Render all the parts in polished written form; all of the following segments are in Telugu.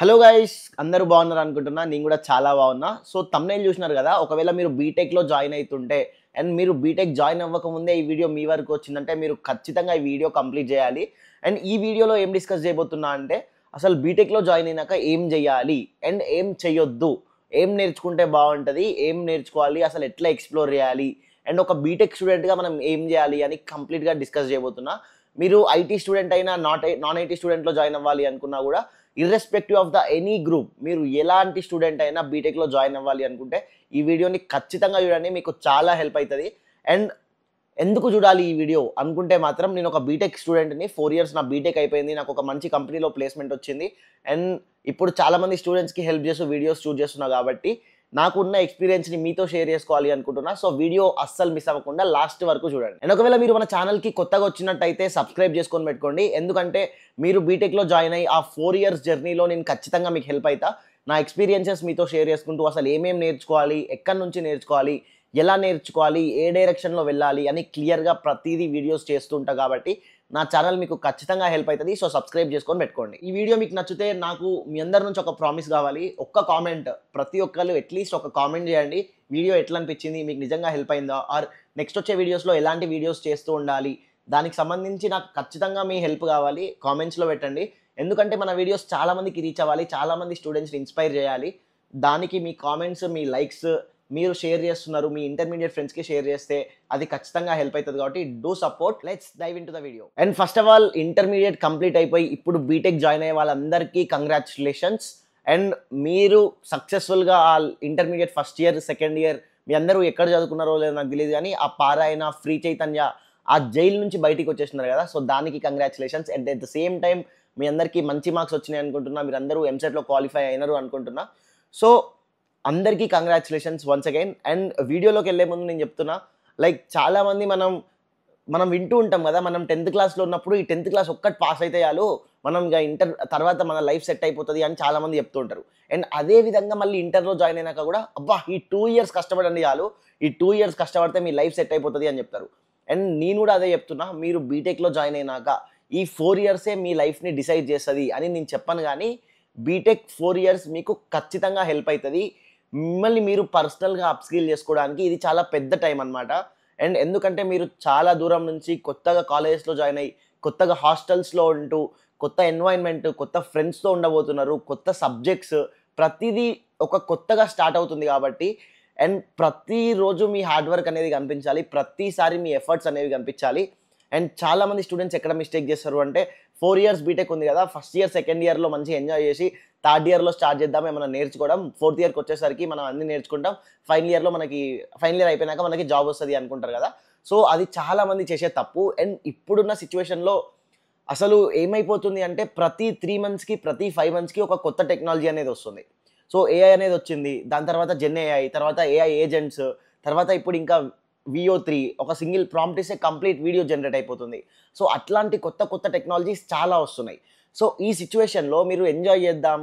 హలో గైస్, అందరూ బాగున్నారు అనుకుంటున్నా. నేను కూడా చాలా బాగున్నా. సో తమ్నైల్ చూసినారు కదా. ఒకవేళ మీరు బీటెక్లో జాయిన్ అవుతుంటే అండ్ మీరు బీటెక్ జాయిన్ అవ్వకముందే ఈ వీడియో మీ వరకు వచ్చిందంటే మీరు ఖచ్చితంగా ఈ వీడియో కంప్లీట్ చేయాలి. అండ్ ఈ వీడియోలో ఏం డిస్కస్ చేయబోతున్నా అంటే అసలు బీటెక్లో జాయిన్ అయినాక ఏం చేయాలి అండ్ ఏం చేయొద్దు, ఏం నేర్చుకుంటే బాగుంటుంది, ఏం నేర్చుకోవాలి, అసలు ఎట్లా ఎక్స్ప్లోర్ చేయాలి అండ్ ఒక బీటెక్ స్టూడెంట్గా మనం ఏం చేయాలి అని కంప్లీట్గా డిస్కస్ చేయబోతున్నా. మీరు ఐటీ స్టూడెంట్ అయినా నాన్ ఐటీ స్టూడెంట్లో జాయిన్ అవ్వాలి అనుకున్నా కూడా irrespective of the any group, మీరు ఎలాంటి స్టూడెంట్ అయినా బీటెక్లో జాయిన్ అవ్వాలి అనుకుంటే ఈ వీడియోని ఖచ్చితంగా చూడండి, మీకు చాలా హెల్ప్ అవుతుంది. అండ్ ఎందుకు చూడాలి ఈ వీడియో అనుకుంటే మాత్రం, నేను ఒక బీటెక్ స్టూడెంట్ని, 4 years నా బీటెక్ అయిపోయింది, నాకు ఒక మంచి కంపెనీలో ప్లేస్మెంట్ వచ్చింది. అండ్ ఇప్పుడు చాలామంది స్టూడెంట్స్కి హెల్ప్ చేస్తూ వీడియోస్ షూట్ చేస్తున్నా కాబట్టి నాకున్న ఎక్స్పీరియన్స్ని మీతో షేర్ చేసుకోవాలి అనుకుంటున్నా. సో వీడియో అస్సలు మిస్ అవ్వకుండా లాస్ట్ వరకు చూడండి. అండ్ ఒకవేళ మీరు మన ఛానల్కి కొత్తగా వచ్చినట్టయితే సబ్స్క్రైబ్ చేసుకొని పెట్టుకోండి, ఎందుకంటే మీరు బీటెక్లో జాయిన్ అయ్యి ఆ 4 years జర్నీలో నేను ఖచ్చితంగా మీకు హెల్ప్ అవుతా. నా ఎక్స్పీరియన్సెస్ మీతో షేర్ చేసుకుంటూ అసలు ఏమేమి నేర్చుకోవాలి, ఎక్కడి నుంచి నేర్చుకోవాలి, ఎలా నేర్చుకోవాలి, ఏ డైరెక్షన్లో వెళ్ళాలి అని క్లియర్గా ప్రతిదీ వీడియోస్ చేస్తుంటా కాబట్టి నా ఛానల్ మీకు ఖచ్చితంగా హెల్ప్ అవుతుంది. సో సబ్స్క్రైబ్ చేసుకొని పెట్టుకోండి. ఈ వీడియో మీకు నచ్చితే నాకు మీ అందరి నుంచి ఒక ప్రామిస్ కావాలి, ఒక్క కామెంట్, ప్రతి ఒక్కరు అట్లీస్ట్ ఒక కామెంట్ చేయండి. వీడియో ఎట్లా అనిపించింది, మీకు నిజంగా హెల్ప్ అయిందా, ఆర్ నెక్స్ట్ వచ్చే వీడియోస్లో ఎలాంటి వీడియోస్ చేస్తూ ఉండాలి, దానికి సంబంధించి నాకు ఖచ్చితంగా మీ హెల్ప్ కావాలి. కామెంట్స్లో పెట్టండి, ఎందుకంటే మన వీడియోస్ చాలామందికి రీచ్ అవ్వాలి, చాలామంది స్టూడెంట్స్ని ఇన్స్పైర్ చేయాలి. దానికి మీ కామెంట్స్, మీ లైక్స్ మీరు షేర్ చేస్తున్నారు, మీ ఇంటర్మీడియట్ ఫ్రెండ్స్కి షేర్ చేస్తే అది ఖచ్చితంగా హెల్ప్ అవుతుంది. కాబట్టి do support. Let's dive into the video. And first of all, intermediate complete అయిపోయి ఇప్పుడు బీటెక్ జాయిన్ అయ్యే వాళ్ళందరికీ కంగ్రాచులేషన్స్. అండ్ మీరు సక్సెస్ఫుల్గా ఆ intermediate first year, second year మీ అందరూ ఎక్కడ చదువుకున్నారో లేదో నాకు తెలియదు, కానీ ఆ పారాయణ, ఫ్రీ చైతన్య, ఆ జైలు నుంచి బయటికి వచ్చేస్తున్నారు కదా. సో దానికి congratulations. And at the same time మీ అందరికీ మంచి మార్క్స్ వచ్చినాయి అనుకుంటున్నా, మీరు అందరూ ఎంసెట్లో క్వాలిఫై అయినారు అనుకుంటున్నా. సో అందరికీ కంగ్రాచులేషన్స్ వన్స్ అగైన్. అండ్ వీడియోలోకి వెళ్ళే ముందు నేను చెప్తున్నా, లైక్ చాలామంది మనం వింటూ ఉంటాం కదా, మనం 10th క్లాస్లో ఉన్నప్పుడు ఈ 10th క్లాస్ ఒక్కటి పాస్ అయితే చాలు, మనం ఇక ఇంటర్ తర్వాత మన లైఫ్ సెట్ అయిపోతుంది అని చాలామంది చెప్తూ ఉంటారు. అండ్ అదే విధంగా మళ్ళీ ఇంటర్లో జాయిన్ అయినాక కూడా అబ్బా ఈ 2 years కష్టపడండి చాలు, ఈ 2 years కష్టపడితే మీ లైఫ్ సెట్ అయిపోతుంది అని చెప్తారు. అండ్ నేను కూడా అదే చెప్తున్నా, మీరు బీటెక్లో జాయిన్ అయినాక ఈ 4 years మీ లైఫ్ని డిసైడ్ చేస్తుంది అని నేను చెప్పను, కానీ బీటెక్ 4 years మీకు ఖచ్చితంగా హెల్ప్ అవుతుంది. మిమ్మల్ని మీరు పర్సనల్గా అప్స్కిల్ చేసుకోవడానికి ఇది చాలా పెద్ద టైం అనమాట. అండ్ ఎందుకంటే మీరు చాలా దూరం నుంచి కొత్తగా కాలేజెస్లో జాయిన్ అయ్యి, కొత్తగా హాస్టల్స్లో ఉంటూ, కొత్త ఎన్వైర్న్మెంట్, కొత్త ఫ్రెండ్స్తో ఉండబోతున్నారు, కొత్త సబ్జెక్ట్స్, ప్రతిదీ ఒక కొత్తగా స్టార్ట్ అవుతుంది కాబట్టి. అండ్ ప్రతిరోజు మీ హార్డ్ వర్క్ అనేది కనిపించాలి, ప్రతిసారి మీ ఎఫర్ట్స్ అనేవి కనిపించాలి. అండ్ చాలామంది స్టూడెంట్స్ ఎక్కడ మిస్టేక్ చేస్తారు అంటే, 4 years బీటెక్ ఉంది కదా, ఫస్ట్ ఇయర్ సెకండ్ ఇయర్లో మంచిగా ఎంజాయ్ చేసి థర్డ్ ఇయర్లో స్టార్ట్ చేద్దాం ఏమైనా నేర్చుకోవడం, 4th yearకి వచ్చేసరికి మనం అన్ని నేర్చుకుంటాం, ఫైనల్ ఇయర్ అయిపోయినాక మనకి జాబ్ వస్తుంది అనుకుంటారు కదా. సో అది చాలామంది చేసే తప్పు. అండ్ ఇప్పుడున్న సిచ్యువేషన్లో అసలు ఏమైపోతుంది అంటే ప్రతి 3 monthsకి, ప్రతి 5 monthsకి ఒక కొత్త టెక్నాలజీ అనేది వస్తుంది. సో ఏఐ అనేది వచ్చింది, దాని తర్వాత జెన్ ఏఐ, తర్వాత ఏఐ ఏజెంట్స్, తర్వాత ఇప్పుడు ఇంకా VO3, ఒక సింగిల్ ప్రాంప్ట్ ఇస్తే కంప్లీట్ వీడియో జనరేట్ అయిపోతుంది. సో అట్లాంటి కొత్త కొత్త టెక్నాలజీస్ చాలా వస్తున్నాయి. సో ఈ సిచ్యువేషన్లో మీరు ఎంజాయ్ చేద్దాం,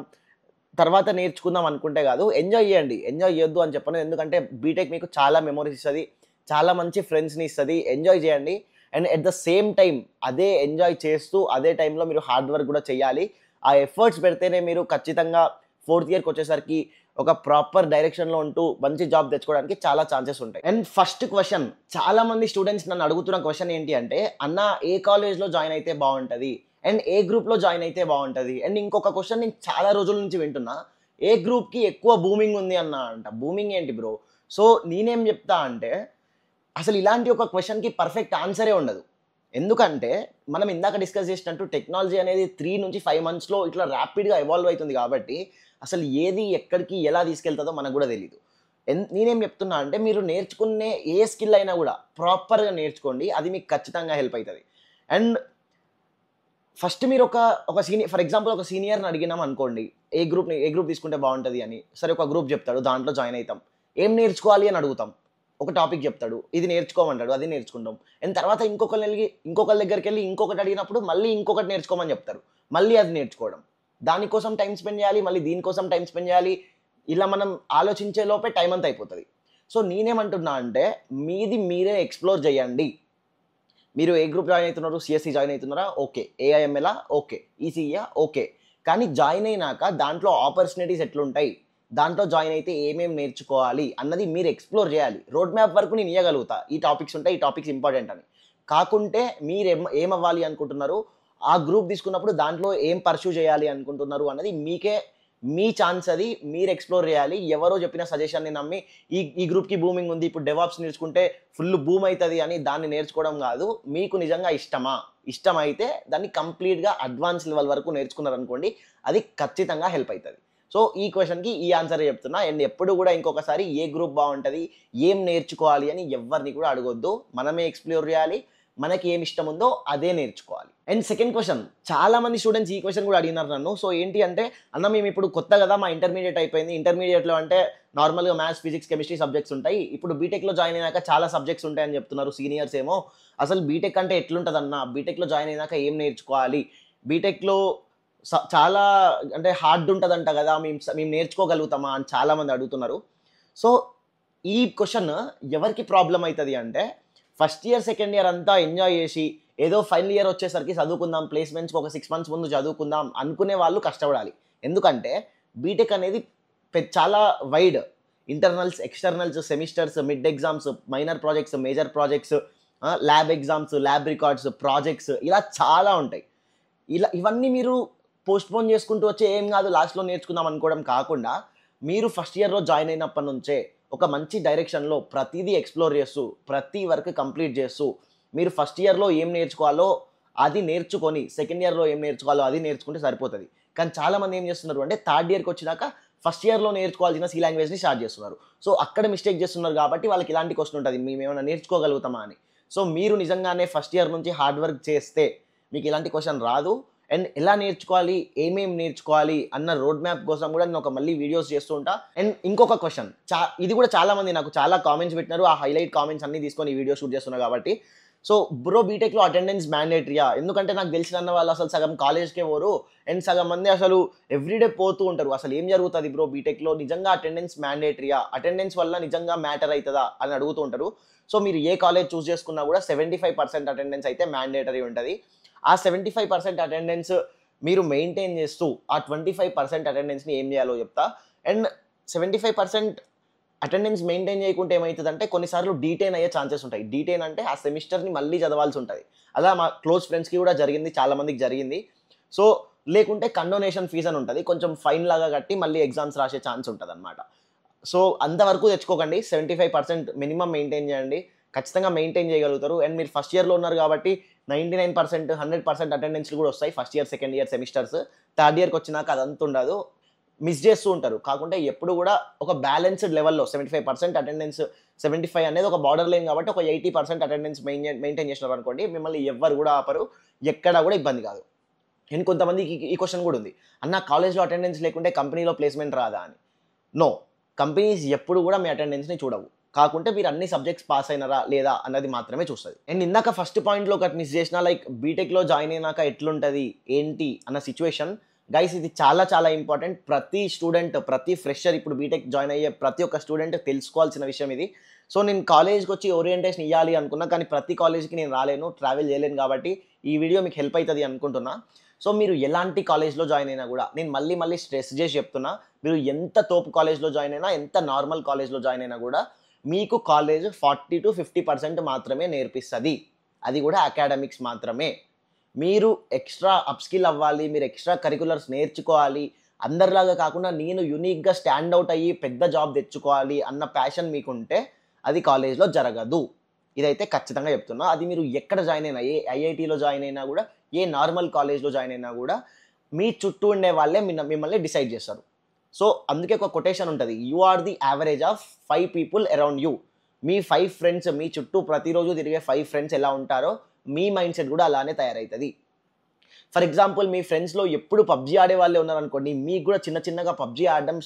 తర్వాత నేర్చుకుందాం అనుకుంటే కాదు, ఎంజాయ్ చేయండి. ఎంజాయ్ చేయొద్దు అని చెప్పను, ఎందుకంటే బీటెక్ మీకు చాలా మెమరీస్ ఇస్తుంది, చాలా మంచి ఫ్రెండ్స్ని ఇస్తుంది. ఎంజాయ్ చేయండి. And at the same time అదే ఎంజాయ్ చేస్తూ అదే టైంలో మీరు హార్డ్ వర్క్ కూడా చేయాలి. ఆ ఎఫర్ట్స్ పెడితేనే మీరు ఖచ్చితంగా 4th yearకి వచ్చేసరికి ఒక ప్రాపర్ డైరెక్షన్లో ఉంటూ మంచి జాబ్ తెచ్చుకోవడానికి చాలా ఛాన్సెస్ ఉంటాయి. అండ్ ఫస్ట్ క్వశ్చన్, చాలామంది స్టూడెంట్స్ నన్ను అడుగుతున్న క్వశ్చన్ ఏంటి అంటే, అన్న ఏ కాలేజ్లో జాయిన్ అయితే బాగుంటుంది అండ్ ఏ గ్రూప్లో జాయిన్ అయితే బాగుంటుంది. అండ్ ఇంకొక క్వశ్చన్ నేను చాలా రోజుల నుంచి వింటున్నా, ఏ గ్రూప్కి ఎక్కువ బూమింగ్ ఉంది అన్న అంట. బూమింగ్ ఏంటి బ్రో? సో నేనేం చెప్తా అంటే, అసలు ఇలాంటి ఒక క్వశ్చన్కి పర్ఫెక్ట్ ఆన్సరే ఉండదు. ఎందుకంటే మనం ఇందాక డిస్కస్ చేసినట్టు టెక్నాలజీ అనేది 3 నుంచి 5 monthsలో ఇట్లా ర్యాపిడ్గా ఎవాల్వ్ అవుతుంది కాబట్టి అసలు ఏది ఎక్కడికి ఎలా తీసుకెళ్తుందో మనకు కూడా తెలియదు. నేనేం చెప్తున్నా అంటే, మీరు నేర్చుకునే ఏ స్కిల్ అయినా కూడా ప్రాపర్గా నేర్చుకోండి, అది మీకు ఖచ్చితంగా హెల్ప్ అవుతుంది. అండ్ ఫస్ట్ మీరు ఒక సీనియర్, ఫర్ ఎగ్జాంపుల్ ఒక సీనియర్ని అడిగినాం అనుకోండి, ఏ గ్రూప్ తీసుకుంటే బాగుంటుంది అని. సరే ఒక గ్రూప్ చెప్తాడు, దాంట్లో జాయిన్ అవుతాం. ఏం నేర్చుకోవాలి అని అడుగుతాం, ఒక టాపిక్ చెప్తాడు, ఇది నేర్చుకోమంటాడు, అది నేర్చుకుంటాం. అండ్ తర్వాత ఇంకొకరి దగ్గరికి వెళ్ళి ఇంకొకటి అడిగినప్పుడు మళ్ళీ ఇంకొకటి నేర్చుకోమని చెప్తారు, మళ్ళీ అది నేర్చుకోవడం, దానికోసం టైం స్పెండ్ చేయాలి, మళ్ళీ దీనికోసం టైం స్పెండ్ చేయాలి. ఇలా మనం ఆలోచించే లోపే టైం అంతా అయిపోతుంది. సో నేనేమంటున్నా అంటే, మీరే ఎక్స్ప్లోర్ చేయండి. మీరు ఏ గ్రూప్ జాయిన్ అవుతున్నారు, సిఎస్సి జాయిన్ అవుతున్నారా, ఓకే. ఏఐఎంఎలా, ఓకే. ఈసీఈయా, ఓకే. కానీ జాయిన్ అయినాక దాంట్లో ఆపర్చునిటీస్ ఎట్లుంటాయి, దాంట్లో జాయిన్ అయితే ఏమేమి నేర్చుకోవాలి అన్నది మీరు ఎక్స్‌ప్లోర్ చేయాలి. రోడ్ మ్యాప్ వరకు నేను ఇయ్యగలుగుతా. ఈ టాపిక్స్ ఉంటాయి, ఈ టాపిక్స్ ఇంపార్టెంట్ అని. కాకుంటే మీరు ఏమవ్వాలి అనుకుంటున్నారు, ఆ గ్రూప్ తీసుకున్నప్పుడు దాంట్లో ఏం పర్స్యూ చేయాలి అనుకుంటున్నారు అన్నది మీ ఛాన్స్ అది. మీరు ఎక్స్‌ప్లోర్ చేయాలి. ఎవరో చెప్పిన సజెషన్‌ని నమ్మి ఈ గ్రూప్‌కి బూమింగ్ ఉంది. ఇప్పుడు డెవాప్స్ నేర్చుకుంటే ఫుల్ బూమ్ అయితది అని దాన్ని నేర్చుకోవడం కాదు. మీకు నిజంగా ఇష్టమా? ఇష్టమైతే దాన్ని కంప్లీట్‌గా అడ్వాన్స్ లెవెల్ వరకు నేర్చుకున్నారనుకోండి, అది ఖచ్చితంగా హెల్ప్ అయితది. సో, ఈ క్వెషన్‌కి ఈ ఆన్సరే చెప్తున్నా. అండ్ ఎప్పుడు కూడా ఇంకొకసారి ఏ గ్రూప్ బావుంటది, ఏం నేర్చుకోవాలి అని ఎవ్వరిని కూడా అడగొద్దు. మనమే ఎక్స్‌ప్లోర్ చేయాలి. మనకి ఏమి ఇష్టం ఉందో అదే నేర్చుకోవాలి. అండ్ సెకండ్ క్వెషన్, చాలా మంది స్టూడెంట్స్ ఈ క్వెషన్ కూడా అడిగినారు నన్ను. సో, ఏంటి అంటే, అన్న మేము ఇప్పుడు కొత్త కదా, మా ఇంటర్మీడియేట్ అయిపోయింది. ఇంటర్మీడియేట్‌లో అంటే నార్మల్‌గా మ్యాథ్స్, ఫిజిక్స్, కెమిస్ట్రీ సబ్జెక్ట్స్ ఉంటాయి. ఇప్పుడు బీటెక్‌లో జాయిన్ అయినాక చాలా సబ్జెక్ట్స్ ఉంటాయని చెప్తున్నారు సీనియర్స్ ఏమో. అసలు బీటెక్ అంటే ఎట్లుంటదన్న? బీటెక్‌లో జాయిన్ అయినాక ఏం నేర్చుకోవాలి? బీటెక్‌లో చాలా అంటే హార్డ్ ఉంటదంట గదా! మేము నేర్చుకోగలుగుతామా అని చాలామంది అడుగుతున్నారు. సో, ఈ క్వెషన్ ఎవరికి ప్రాబ్లమ్ అయితది అంటే, ఫస్ట్ ఇయర్, సెకండ్ ఇయర్ అంతా ఎంజాయ్ చేసి, ఏదో ఫైనల్ ఇయర్ వచ్చేసరికి చదువుకుందాం, ప్లేస్‌మెంట్స్‌కి ఒక 6 మంత్స్ ముందు చదువుకుందాం అనుకునే వాళ్ళు కష్టపడాలి. ఎందుకంటే, బీటెక్ అనేది చాలా wide. Internals, externals, semesters, mid exams, minor projects, major projects, lab exams, lab records, projects ఇలా చాలా ఉంటాయి. ఇవన్నీ మీరు పోస్ట్‌పోన్ చేసుకుంటూ వచ్చి ఏం కాదు లాస్ట్‌లో నేర్చుకుందాం అనుకోవడం కాకుండా, మీరు ఫస్ట్ ఇయర్‌లో జాయిన్ అయినప్పటి నుంచే ఒక మంచి డైరెక్షన్‌లో ప్రతీదీ ఎక్స్‌ప్లోర్ చేస్తూ, ప్రతి వర్క్ కంప్లీట్ చేస్తూ, మీరు ఫస్ట్ ఇయర్‌లో ఏం నేర్చుకోవాలో అది నేర్చుకొని, సెకండ్ ఇయర్‌లో ఏం నేర్చుకోవాలో అది నేర్చుకుంటే సరిపోతది. కానీ చాలామంది ఏం చేస్తున్నారు అంటే, థర్డ్ ఇయర్‌కి వచ్చినాక ఫస్ట్ ఇయర్‌లో నేర్చుకోవాల్సిన సి లాంగ్వేజ్‌ని స్టార్ట్ చేస్తున్నారు. సో, అక్కడ మిస్టేక్ చేస్తున్నారు కాబట్టి వాళ్ళకి ఇలాంటి క్వెషన్ ఉంటది. మేమేమైనా నేర్చుకోగలుగుతామా అని. సో, మీరు నిజంగానే ఫస్ట్ ఇయర్ నుంచి హార్డ్ వర్క్ చేస్తే మీకు ఇలాంటి క్వెషన్ రాదు. అండ్ ఎలా నేర్చుకోవాలి, ఏమేం నేర్చుకోవాలి అన్న రోడ్ మ్యాప్ కోసం కూడా నేను మళ్ళీ వీడియోస్ చేస్తూ ఉంటా. అండ్ ఇంకొక క్వెషన్, ఇది కూడా చాలామంది నాకు చాలా కామెంట్స్ పెట్టినారు. ఆ హైలైట్ కామెంట్స్ అన్నీ తీసుకొని ఈ వీడియో షూట్ చేస్తున్నా కాబట్టి. సో, బ్రో బీటెక్‌లో అటెండెన్స్ మ్యాండేటరీయా? ఎందుకంటే నాకు తెలిసిన వాళ్ళు అసలు సగం కాలేజ్‌కే పోరు. అండ్ సగం మంది అసలు ఎవ్రీడే పోతూ ఉంటారు. అసలు ఏం జరుగుతది బ్రో బీటెక్‌లో? నిజంగా అటెండెన్స్ మ్యాండేటరీయా? అటెండెన్స్ వల్ల నిజంగా మ్యాటర్ అయితదా? అని అడుగుతూ ఉంటారు. సో, మీరు ఏ కాలేజ్ చూస్ చేసుకున్నా కూడా 75% అటెండెన్స్ అయితే మ్యాండేటరీ ఉంటది. ఆ 75% అటెండెన్స్ మీరు మెయింటైన్ చేస్తూ, ఆ 25% అటెండెన్స్‌ని ఏం చేయాలో చెప్తా. అండ్ 75% అటెండెన్స్ మెయింటైన్ చేయకుంటే ఏమైతదంటే, కొన్నిసార్లు డీటెయిన్ అయ్యే ఛాన్సెస్ ఉంటాయి. డీటెయిన్ అంటే ఆ సెమిస్టర్‌ని మళ్ళీ చదవాల్సి ఉంటది. అలా మా క్లోజ్ ఫ్రెండ్స్‌కి కూడా జరిగింది. చాలా మందికి జరిగింది. సో, లేకుంటే కండోనేషన్ ఫీజ్ అని ఉంటది. కొంచెం ఫైన్ లాగా కట్టి మళ్ళీ ఎగ్జామ్స్ రాసే ఛాన్స్ ఉంటదన్నమాట. సో, అంతవరకు తెచ్చుకోకండి. 75% మినిమమ్ మెయింటైన్ చేయండి. ఖచ్చితంగా మెయింటైన్ చేయగలుగుతారు. అండ్ మీరు ఫస్ట్ ఇయర్‌లో ఉన్నారు కాబట్టి 99%, 100% అటెండెన్స్‌లు కూడా వస్తాయి. First year, second year semesters. Third ఇయర్‌కొచ్చినాక అదంతా ఉండదు. మిస్ చేస్తూ ఉంటారు. కాకుంటే ఎప్పుడు కూడా ఒక బ్యాలెన్స్‌డ్ లెవెల్‌లో 75% అటెండెన్స్, 75 అనేది ఒక బార్డర్ లైన్ కాబట్టి ఒక 80% అటెండెన్స్ మెయింటైన్ చేసినారనుకోండి, మిమ్మల్ని ఎవ్వరు కూడా ఆపరు. ఎక్కడా కూడా ఇబ్బంది కాదు. అండ్ కొంతమందికి ఈ క్వెషన్ కూడా ఉంది. అన్న కాలేజ్‌లో అటెండెన్స్ లేకుంటే కంపెనీలో ప్లేస్‌మెంట్ రాదా అని. నో. కంపెనీస్ ఎప్పుడు కూడా మీ అటెండెన్స్‌ని చూడవు. కాకుంటే మీరు అన్ని సబ్జెక్ట్స్ పాస్ అయినారా లేదా అన్నది మాత్రమే చూస్తది. అండ్ ఇందాక ఫస్ట్ పాయింట్‌లో ఒకటి మిస్ చేసిన, లైక్ బీటెక్‌లో జాయిన్ అయినాక ఎట్లుంటది, ఏంటి అన్న సిట్యుయేషన్. గైస్ ఇది చాలా చాలా ఇంపార్టెంట్. ప్రతి స్టూడెంట్, ప్రతి ఫ్రెషర్ ఇప్పుడు బీటెక్ జాయిన్ అయ్యే ప్రతి ఒక్క స్టూడెంట్ తెలుసుకోవాల్సిన విషయం ఇది. సో, నేను కాలేజ్‌కొచ్చి ఓరియంటేషన్ ఇయ్యాలి అనుకున్నా. కానీ ప్రతి కాలేజ్‌కి నేను రాలేను, ట్రావెల్ చేయలేను కాబట్టి ఈ వీడియో మీకు హెల్ప్ అయితది అనుకుంటున్నా. సో, మీరు ఎలాంటి కాలేజ్‌లో జాయిన్ అయినా కూడా నేను మళ్ళీ మళ్ళీ స్ట్రెస్ చేసి చెప్తున్నా. మీరు ఎంత తోపు కాలేజ్‌లో జాయిన్ అయినా, ఎంత నార్మల్ కాలేజ్‌లో జాయిన్ అయినా కూడా మీకు కాలేజ్ 40-50% మాత్రమే నేర్పిస్తది. అది కూడా అకాడమిక్స్ మాత్రమే. మీరు ఎక్స్‌ట్రా అప్‌స్కిల్ అవ్వాలి, మీరు ఎక్స్‌ట్రా కరిక్యులర్స్ నేర్చుకోవాలి, అందరిలాగా కాకుండా నేను యూనిక్‌గా స్టాండ్ ఔట్ అయ్యి పెద్ద జాబ్ తెచ్చుకోవాలి అన్న ప్యాషన్ మీకుంటే అది కాలేజ్‌లో జరగదు. ఇదైతే ఖచ్చితంగా చెప్తున్నా. అది మీరు ఎక్కడ జాయిన్ అయినా, ఏ ఐఐటీలో జాయిన్ అయినా కూడా, ఏ నార్మల్ కాలేజ్‌లో జాయిన్ అయినా కూడా, మీ చుట్టూ ఉండే వాళ్ళే మిమ్మల్ని డిసైడ్ చేస్తారు. సో, అందుకే ఒక కొటేషన్ ఉంటది. You are the average of 5 people around you. మీ 5 ఫ్రెండ్స్, మీ చుట్టూ ప్రతిరోజు తిరిగే 5 ఫ్రెండ్స్ ఎలా ఉంటారో, మీ మైండ్ సెట్ కూడా అలానే తయారైతది. ఫర్ ఎగ్జాంపుల్ మీ ఫ్రెండ్స్‌లో ఎప్పుడు పబ్‌జీ ఆడేవాళ్ళే ఉన్నారనుకోండి, మీకు కూడా చిన్న చిన్నగా పబ్‌జీ ఆడడం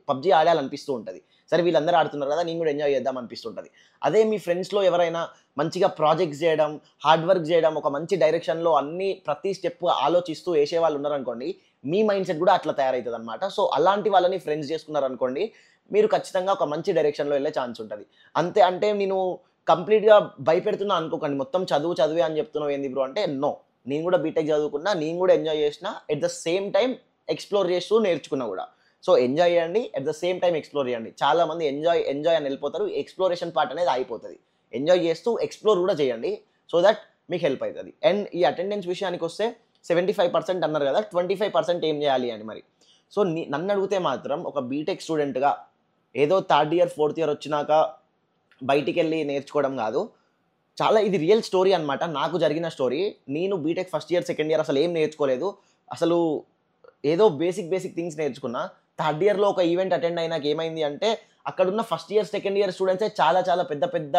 పబ్‌జీ ఆడాలనిపిస్తూ ఉంటది. సరే వీళ్ళందరూ ఆడుతున్నారు కదా, నేను కూడా ఎంజాయ్ చేద్దాం అనిపిస్తుంటది. అదే మీ ఫ్రెండ్స్‌లో ఎవరైనా మంచిగా ప్రాజెక్ట్స్ చేయడం, హార్డ్ వర్క్ చేయడం, ఒక మంచి డైరెక్షన్‌లో అన్ని ప్రతి స్టెప్ ఆలోచిస్తూ ఏసేవాళ్ళు ఉన్నారనుకోండి, మీ మైండ్ సెట్ కూడా అట్లా తయారైతదనమాట. సో, అలాంటి వాళ్ళని ఫ్రెండ్స్ చేసుకున్నారనుకోండి, మీరు ఖచ్చితంగా ఒక మంచి డైరెక్షన్‌లో వెళ్ళే ఛాన్స్ ఉంటది. అంతే అంటే నేను కంప్లీట్‌గా భయపెడుతున్నా అనుకోకండి. మొత్తం చదువు చదువే అని చెప్తున్నావు ఏంది బ్రో అంటే నో. నేను కూడా బీటెక్ చదువుకున్నా, నేను కూడా ఎంజాయ్ చేసిన, at the same time explore చేస్తూ నేర్చుకున్నా కూడా. సో, ఎంజాయ్ చేయండి, at the same time explore చేయండి. చాలామంది ఎంజాయ్ అని వెళ్ళిపోతారు. ఎక్స్‌ప్లోరేషన్ పార్ట్ అనేది ఆగిపోతది. ఎంజాయ్ చేస్తూ ఎక్స్‌ప్లోర్ కూడా చేయండి. సో దట్ మీకు హెల్ప్ అయితది. అండ్ ఈ అటెండెన్స్ విషయానికొస్తే 75% అన్నారు కదా! 25% ఏం చేయాలి అని మరి. సో, నన్నడిగితే మాత్రం ఒక బీటెక్ స్టూడెంట్‌గా ఏదో థర్డ్ ఇయర్, ఫోర్త్ ఇయర్ వచ్చినాక బయటికెళ్ళి నేర్చుకోవడం కాదు. చాలా ఇది రియల్ స్టోరీ అన్నమాట. నాకు జరిగిన స్టోరీ. నేను B Tech first year, second year అసలు ఏం నేర్చుకోలేదు. అసలు ఏదో బేసిక్ థింగ్స్ నేర్చుకున్నా. థర్డ్ ఇయర్‌లో ఒక ఈవెంట్ అటెండ్ అయినాక ఏమైంది అంటే, అక్కడున్న ఫస్ట్ ఇయర్, సెకండ్ ఇయర్ స్టూడెంట్సే చాలా పెద్ద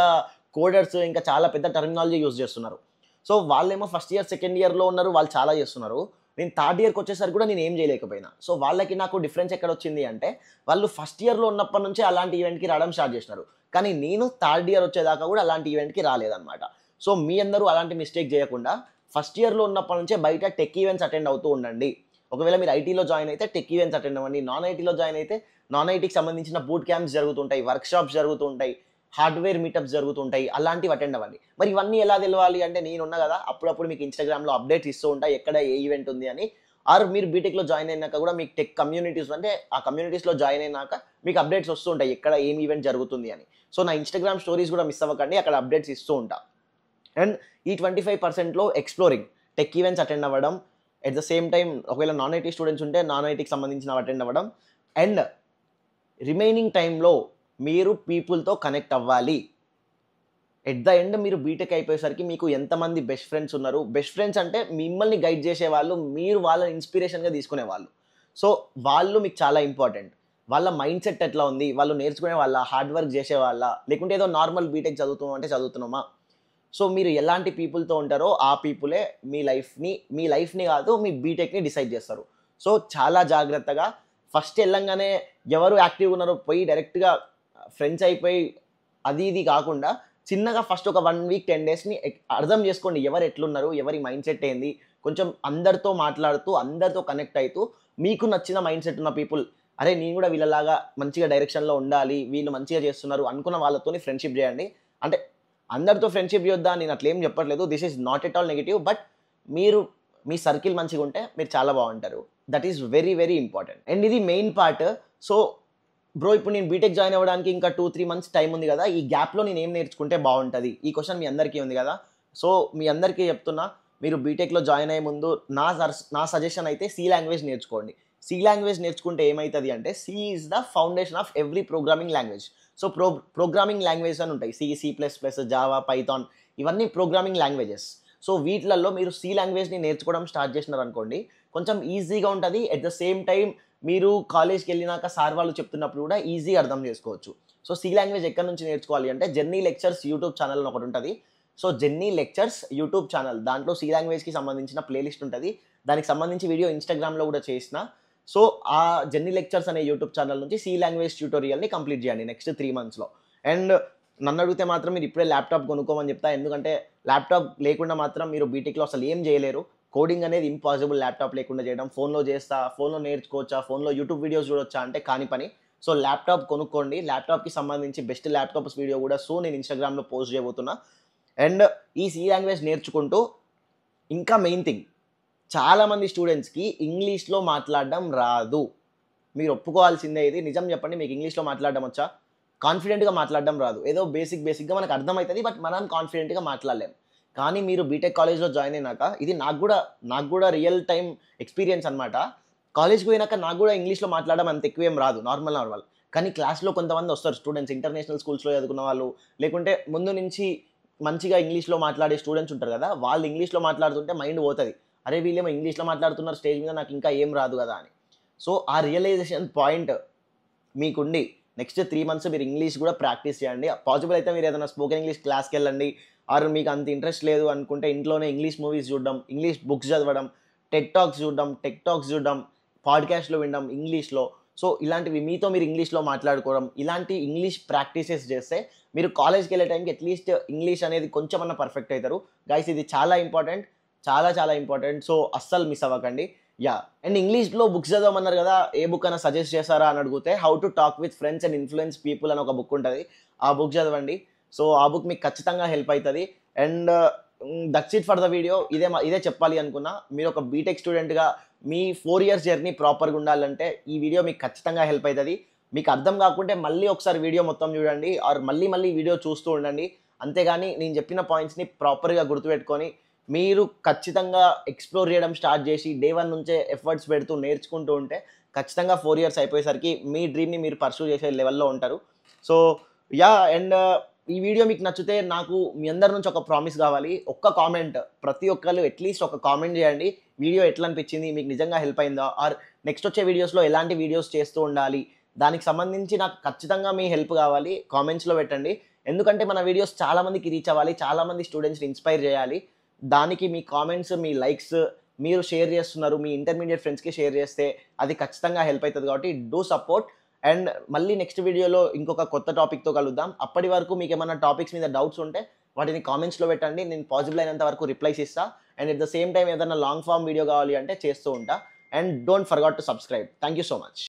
కోడర్స్ ఇంకా చాలా పెద్ద టెర్మినాలజీ యూజ్ చేస్తున్నారు. సో, వాళ్ళేమో ఫస్ట్ ఇయర్, సెకండ్ ఇయర్‌లో ఉన్నారు. వాళ్ళు చాలా చేస్తున్నారు. నేను థర్డ్ ఇయర్‌కొచ్చేసరికి కూడా నేనేం చేయలేకపోయినా. సో, వాళ్ళకి నాకు డిఫరెన్స్ ఎక్కడొచ్చింది అంటే, వాళ్ళు ఫస్ట్ ఇయర్‌లో ఉన్నప్పటి నుంచే అలాంటి ఈవెంట్‌కి రావడం స్టార్ట్ చేసినారు. కానీ నేను థర్డ్ ఇయర్ వచ్చేదాకా కూడా అలాంటి ఈవెంట్‌కి రాలేదన్నమాట. సో, మీ అందరూ అలాంటి మిస్టేక్ చేయకుండా ఫస్ట్ ఇయర్‌లో ఉన్నప్పటి నుంచే బయట టెక్ ఈవెంట్స్ అటెండ్ అవుతూ ఉండండి. ఒకవేళ మీరు ఐటీలో జాయిన్ అయితే టెక్ ఈవెంట్స్ అటెండ్ అవ్వండి. నాన్ ఐటీలో జాయిన్ అయితే నాన్ ఐటీకి సంబంధించిన బూట్ క్యాంప్స్ జరుగుతుంటాయి, వర్క్‌షాప్స్ జరుగుతుంటాయి, హార్డ్‌వేర్ మీటప్స్ జరుగుతుంటాయి. అలాంటివి అటెండ్ అవ్వండి. మరి ఇవన్నీ ఎలా తెలవాలి అంటే నేనున్నా కదా! అప్పుడప్పుడు మీకు ఇన్‌స్టాగ్రామ్‌లో అప్డేట్స్ ఇస్తూ ఉంటా. ఎక్కడ ఏ ఈవెంట్ ఉంది అని. ఆర్ మీరు బీటెక్‌లో జాయిన్ అయినాక కూడా మీకు టెక్ కమ్యూనిటీస్ అంటే ఆ కమ్యూనిటీస్‌లో జాయిన్ అయినాక మీకు అప్డేట్స్ వస్తూ ఉంటాయి. ఎక్కడ ఏం ఈవెంట్ జరుగుతుంది అని. సో, నా ఇన్‌స్టాగ్రామ్ స్టోరీస్ కూడా మిస్ అవ్వకండి. అక్కడ అప్డేట్స్ ఇస్తూ ఉంటా. అండ్ ఈ 25%లో ఎక్స్‌ప్లోరింగ్, టెక్ ఈవెంట్స్ అటెండ్ అవ్వడం, ఎట్ ద సేమ్ టైమ్ ఒకవేళ నాన్ ఐటీ స్టూడెంట్స్ ఉంటే నాన్ ఐటీకి సంబంధించినవి అటెండ్ అవ్వడం అండ్ రిమైనింగ్ టైమ్‌లో మీరు పీపుల్‌తో కనెక్ట్ అవ్వాలి. ఎట్ ద ఎండ్ మీరు బీటెక్ అయిపోయేసరికి మీకు ఎంతమంది బెస్ట్ ఫ్రెండ్స్ ఉన్నారు. బెస్ట్ ఫ్రెండ్స్ అంటే మిమ్మల్ని గైడ్ చేసేవాళ్ళు, మీరు వాళ్ళని ఇన్‌స్పిరేషన్‌గా తీసుకునేవాళ్ళు. సో, వాళ్ళు మీకు చాలా ఇంపార్టెంట్. వాళ్ళ మైండ్ సెట్ ఎట్లా ఉంది? వాళ్ళు నేర్చుకునే వాళ్ళా? హార్డ్ వర్క్ చేసేవాళ్ళా? లేకుంటే ఏదో నార్మల్ బీటెక్ చదువుతున్నాం అంటే చదువుతున్నామా? సో, మీరు ఎలాంటి పీపుల్‌తో ఉంటారో ఆ పీపులే మీ లైఫ్‌ని కాదు మీ బీటెక్‌ని డిసైడ్ చేస్తారు. సో, చాలా జాగ్రత్తగా ఫస్ట్ ఎళ్ళంగానే ఎవరు యాక్టివ్‌గా ఉన్నారో పోయి డైరెక్ట్‌గా ఫ్రెండ్స్ అయిపోయి అది ఇది కాకుండా చిన్నగా ఫస్ట్ ఒక 1 వీక్, 10 డేస్‌ని అర్థం చేసుకోండి. ఎవరు ఎట్లున్నారు? ఎవరి మైండ్ సెట్ ఏంది? కొంచెం అందరితో మాట్లాడుతూ, అందరితో కనెక్ట్ అయితూ మీకు నచ్చిన మైండ్ సెట్ ఉన్న పీపుల్, అరే! నేను కూడా వీళ్ళలాగా మంచిగా డైరెక్షన్‌లో ఉండాలి. వీళ్ళు మంచిగా చేస్తున్నారు అనుకున్న వాళ్ళతోని ఫ్రెండ్‌షిప్ చేయండి. అంటే అందరితో ఫ్రెండ్‌షిప్ చేయొద్దా నేను అట్లేం చెప్పట్లేదు. This is not at all negative. But మీరు మీ సర్కిల్ మంచిగుంటే మీరు చాలా బాగుంటారు. That is very important. And ఇది మెయిన్ పార్ట్. సో, బ్రో ఇప్పుడు నేను బీటెక్ జాయిన్ అవ్వడానికి ఇంకా 2, 3 మంత్స్ టైమ్ ఉంది కదా! ఈ గ్యాప్‌లో నేనేం నేర్చుకుంటే బావుంటది? ఈ క్వెషన్ మీ అందరికీ ఉంది కదా! సో, మీ అందరికీ చెప్తున్నా మీరు బీటెక్‌లో జాయిన్ అయ్యే ముందు నా సజెషన్ అయితే సి లాంగ్వేజ్ నేర్చుకోండి. సి లాంగ్వేజ్ నేర్చుకుంటే ఏమైతది అంటే C is the foundation of every programming language. So, programming languages అని ఉంటాయి. సి++, జావా, పైథాన్ ఇవన్నీ ప్రోగ్రామింగ్ లాంగ్వేజెస్. సో, వీటిలలో మీరు సి లాంగ్వేజ్‌ని నేర్చుకోవడం స్టార్ట్ చేసినారనుకోండి, కొంచెం ఈజీగా ఉంటది. ఎట్ ద సేమ్ టైమ్ మీరు కాలేజ్‌కెళ్ళినాక సార్ వాళ్ళు చెప్తున్నప్పుడు కూడా ఈజీగా అర్థం చేసుకోవచ్చు. సో, సి లాంగ్వేజ్ ఎక్కడి నుంచి నేర్చుకోవాలి అంటే జెన్నీ లెక్చర్స్ యూట్యూబ్ ఛానల్ అని ఒకటుంటది. So, jenny lectures YouTube channel దాంట్లో సి లాంగ్వేజ్‌కి సంబంధించిన ప్లేలిస్ట్ ఉంటది. దానికి సంబంధించి వీడియో ఇన్‌స్టాగ్రామ్‌లో కూడా చేసిన. సో, ఆ జెన్నీ లెక్చర్స్ అనే యూట్యూబ్ ఛానల్ నుంచి సి లాంగ్వేజ్ ట్యుటోరియల్‌ని కంప్లీట్ చేయండి నెక్స్ట్ 3 మంత్స్‌లో. అండ్ నన్నడిగితే మాత్రం మీరు ఇప్పుడే ల్యాప్‌టాప్ కొనుక్కోమని చెప్తా. ఎందుకంటే ల్యాప్‌టాప్ లేకుండా మాత్రం మీరు బీటెక్‌లో అసలు ఏం చేయలేరు. కోడింగ్ అనేది ఇంపాసిబుల్ ల్యాప్‌టాప్ లేకుండా చేయడం. ఫోన్‌లో చేస్తా, ఫోన్‌లో నేర్చుకోవచ్చా, ఫోన్‌లో యూట్యూబ్ వీడియోస్ చూడొచ్చా అంటే కాని పని. సో, ల్యాప్‌టాప్ కొనుక్కోండి. ల్యాప్‌టాప్‌కి సంబంధించి బెస్ట్ ల్యాప్‌టాప్స్ వీడియో కూడా సూన్ నేను ఇన్‌స్టాగ్రామ్‌లో పోస్ట్ చేయబోతున్నా. అండ్ ఈ సి లాంగ్వేజ్ నేర్చుకుంటూ ఇంకా మెయిన్ థింగ్ చాలామంది స్టూడెంట్స్‌కి ఇంగ్లీష్‌లో మాట్లాడడం రాదు. మీరు ఒప్పుకోవాల్సిందే ఇది. నిజం చెప్పండి మీకు ఇంగ్లీష్‌లో మాట్లాడడం వచ్చా? కాన్ఫిడెంట్‌గా మాట్లాడడం రాదు. ఏదో బేసిక్‌గా మనకు అర్థమైతది. బట్ మనం కాన్ఫిడెంట్‌గా మాట్లాడలేం. కానీ మీరు బీటెక్ కాలేజ్‌లో జాయిన్ అయినాక ఇది నాకు గూడా రియల్ టైమ్ ఎక్స్‌పీరియన్స్ అన్నమాట. కాలేజ్‌కి పోయినాక నాకు గూడా ఇంగ్లీష్‌లో మాట్లాడడం అంత ఎక్కువేం రాదు. నార్మల్. కానీ క్లాస్‌లో కొంతమంది వస్తారు స్టూడెంట్స్ ఇంటర్నేషనల్ స్కూల్స్‌లో చదువుకున్న వాళ్ళు, లేకుంటే ముందు నుంచి మంచిగా ఇంగ్లీష్‌లో మాట్లాడే స్టూడెంట్స్ ఉంటారు కదా! వాళ్ళు ఇంగ్లీష్‌లో మాట్లాడుతుంటే మైండ్ పోతది. అరే! వీళ్ళేమో ఇంగ్లీష్‌లో మాట్లాడుతున్నారు స్టేజ్ మీద నాకు ఇంకా ఏం రాదు కదా! అని. సో, ఆ రియలైజేషన్ పాయింట్ మీకుండి నెక్స్ట్ 3 మంత్స్ మీరు ఇంగ్లీష్ కూడా ప్రాక్టీస్ చేయండి. పాసిబుల్ అయితే మీరు ఏదైనా స్పోకెన్ ఇంగ్లీష్ క్లాస్‌కెళ్ళండి. ఆర్ మీకు అంత ఇంట్రెస్ట్ లేదు అనుకుంటే ఇంట్లోనే ఇంగ్లీష్ మూవీస్ చూడడం, ఇంగ్లీష్ బుక్స్ చదవడం, టెక్ టాక్స్ చూడడం, పాడ్‌కాస్ట్‌లు వినడం ఇంగ్లీష్‌లో. సో, ఇలాంటివి మీతో మీరు ఇంగ్లీష్‌లో మాట్లాడుకోవడం, ఇలాంటి ఇంగ్లీష్ ప్రాక్టీసెస్ చేస్తే మీరు కాలేజ్‌కెళ్ళే టైంకి అట్‌లీస్ట్ ఇంగ్లీష్ అనేది కొంచెమన్నా పర్ఫెక్ట్ అయితారు. గైస్ ఇది చాలా ఇంపార్టెంట్. చాలా ఇంపార్టెంట్. సో, అస్సలు మిస్ అవ్వకండి. యాహ్! అండ్ ఇంగ్లీష్‌లో బుక్స్ చదవమన్నారు గదా! ఏ బుక్ అన్నా సజెస్ట్ చేస్తారా అని అడిగితే 'how to talk with friends and influence people' అని ఒక బుక్ ఉంటది. ఆ బుక్ చదవండి. సో, ఆ బుక్ మీకు ఖచ్చితంగా హెల్ప్ అయితది. And that's it for the video. ఇదే చెప్పాలి అనుకున్నా. మీరు ఒక బీటెక్ స్టూడెంట్‌గా మీ 4 ఇయర్స్ జర్నీ ప్రాపర్‌గా ఉండాలంటే ఈ వీడియో మీకు ఖచ్చితంగా హెల్ప్ అయితది. మీకు అర్థం కాకుంటే మళ్ళీ ఒకసారి వీడియో మొత్తం చూడండి. ఆర్ మళ్ళీ మళ్ళీ వీడియో చూస్తూ ఉండండి. అంతేగాని నేను చెప్పిన పాయింట్స్‌ని ప్రాపర్‌గా గుర్తుపెట్టుకొని మీరు ఖచ్చితంగా ఎక్స్‌ప్లోర్ చేయడం స్టార్ట్ చేసి డే 1 నుంచే ఎఫర్ట్స్ పెడుతూ నేర్చుకుంటూ ఉంటే ఖచ్చితంగా 4 ఇయర్స్ అయిపోయేసరికి మీ డ్రీమ్‌ని మీరు పర్సూ చేసే లెవెల్‌లో ఉంటారు. So yeah! అండ్ ఈ వీడియో మీకు నచ్చితే నాకు మీ అందరి నుంచి ఒక ప్రామిస్ కావాలి. ఒక్క కామెంట్ ప్రతి ఒక్కళ్ళు అట్‌లీస్ట్ ఒక కామెంట్ చేయండి. వీడియో ఎట్లా అనిపించింది? మీకు నిజంగా హెల్ప్ అయిందా? ఆర్ నెక్స్ట్ వచ్చే వీడియోస్‌లో ఎలాంటి వీడియోస్ చేస్తూ ఉండాలి? దానికి సంబంధించి నాకు ఖచ్చితంగా మీ హెల్ప్ కావాలి. కామెంట్స్‌లో పెట్టండి. ఎందుకంటే మన వీడియోస్ చాలా మందికి రీచ్ అవ్వాలి. చాలా మంది స్టూడెంట్స్‌ని ఇన్‌స్పైర్ చేయాలి. దానికి మీ కామెంట్స్, మీ లైక్స్ మీరు షేర్ చేస్తున్నారు. మీ ఇంటర్మీడియేట్ ఫ్రెండ్స్‌కి షేర్ చేస్తే అది ఖచ్చితంగా హెల్ప్ అయితది కాబట్టి డూ సపోర్ట్. అండ్ మళ్ళీ నెక్స్ట్ వీడియోలో ఇంకొక కొత్త టాపిక్‌తో కలుద్దాం. అప్పటి వరకు మీకేమన్నా టాపిక్స్ మీద డౌట్స్ ఉంటే వాటిని కామెంట్స్‌లో పెట్టండి. నేను పాసిబుల్ అయినంత వరకు రిప్లైస్ ఇస్తా. And at the same time ఏదైనా లాంగ్ ఫార్మ్ వీడియో కావాలి అంటే చేస్తూ ఉంటా. And don't forgot to subscribe. Thank you so much.